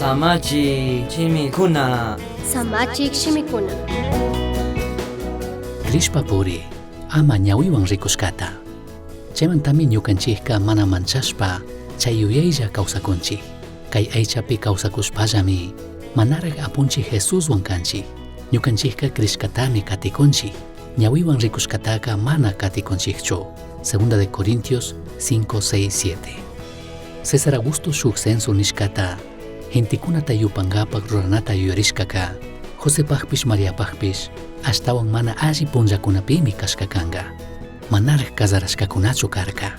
Samachi chimikuna. Samachik shimikuna. Grishpa puri, ama ñawiwan rikuskata. Chaymantami ñukanchikka mana manchashpa, chay yuyaylla kawsakunchik. Kay aychapi kawsakushpallami, manaraq apunchik Jesuswan kanchik. Ñukanchikka krishkatami katikunchik. Ñawiwan rikuskataka mana katikunchikchu. Segunda de Corintios 5, 6, 7. César Augusto shuk censo nishkata, gentikunata yupangapak ruranata yuyarishkaka, Josepakpish Mariapakpish, ashtawan mana alli punllakunapimi kashkakanga. Manaraq kasarashkakunachu karka.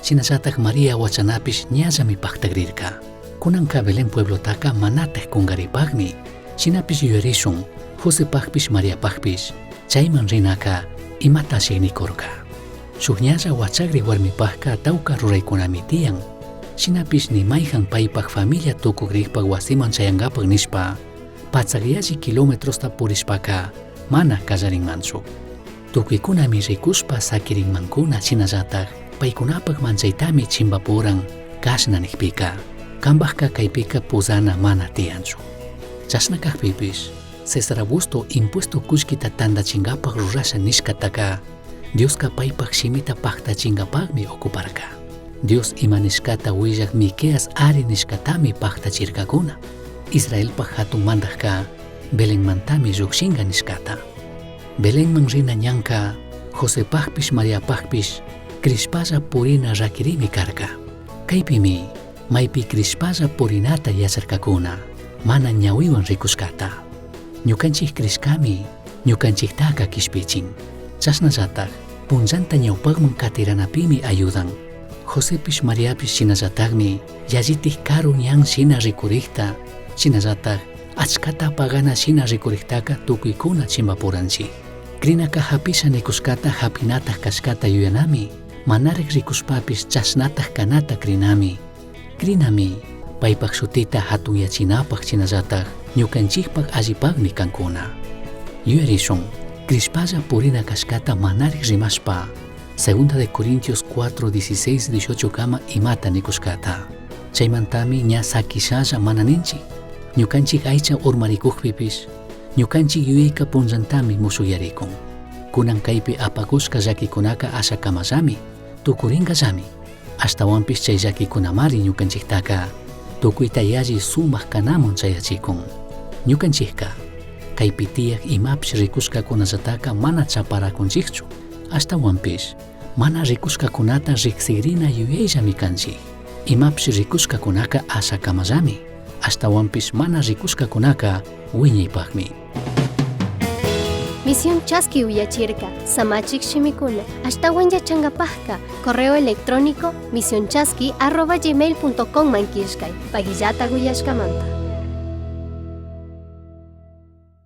Shinallataq María wachanapish ñallami paktagrirka. Kunanka Belén pueblotaka manataq kungaripaqmi. Shinapish yuyarishun, Josepakpish Mariapakpish, chayman rinaka imata ashignikurka. Shuk ñalla wachagri warmipaqka tawka ruraykunami tiyan. Shinapish nimayhan paypaq familia tukuqriqpaq wasiman chayangapaq nishpa, patsaqyalli kilometrosta purishpaka mana kallarinmanchu. Tukuykunami rikushpa sakirinmankuna shinallataq paykunapaq manchaytami chimbapuran kashna niqpika. Kanpaqqa kaypika pusana mana tiyanchu. Chashna kaqpipish, César Augusto impuesto kushkita tandachingapaq rurasha nishkataka, Dioska paypaq shimita paktachingapaqmi okuparka. Dios imanishkata willaq Miqueas ari nishkatami paktachirkakuna. Israelpaq hatun mandaqqa Belenmantami lluqshinqa nishkata. Belenman rina ñanka Josepaqpish Mariapaqpish krishpalla purina rakirimi karka. Kaypimi maypi krishpalla purinata yacharkakuna mana ñawiwan rikushkata. Ñukanchik krishkami ñukanchiktaka kishpichin. Chashnallataq punllanta ñawpaqman katiranapimi ayudan. Josepish Mariapish shinallataqmi yallitik karu ñan shina rikurikta, shinallataq achkata pagana shina rikuriktaka tukuykuna chimbapuranchik. Krinaka hapisha nikuskata hapinataq kashkata yuyanami, manaraq rikushpapish chashnataq kanata krinami. Krinami paypaq shutita hatunyachinapaq shinallataq ñukanchikpaq allipaqmi kankuna. Yuyarishun, krishpalla purina kashkata manaraq rimashpa, Segunda de Corintios 4, 16, 18 kama imata nikuskata. Chaymantami ña sakishalla mana ninchik. Ñukanchik aycha urmarikuqpipish, ñukanchik yuyayka punllantami musuyarikun. Kunan kaypi apakushka llakikunaka ashakamallami, tukurinqallami. Ashtawanpish chay llakikunamari ñukanchiktaka tukuyta yalli sumaq kanamun chayachikun. Ñukanchikka kaypi tiyaq imapish rikushkakunallataka mana chaparakunchikchu. Ashtawanpish mana rikushkakunata riqsigrina yuyayllami kanchik. Imapish rikushkakunaka ashakamallami. Ashtawanpish mana rikushkakunaka wiñaypaqmi. Misión Chasqui uyachirka, Samachik shimikuna, ashtawan yachangapaqqa, correo electrónico misionchasqui@gmail.com mankishkay, pagillata uyashkamanta.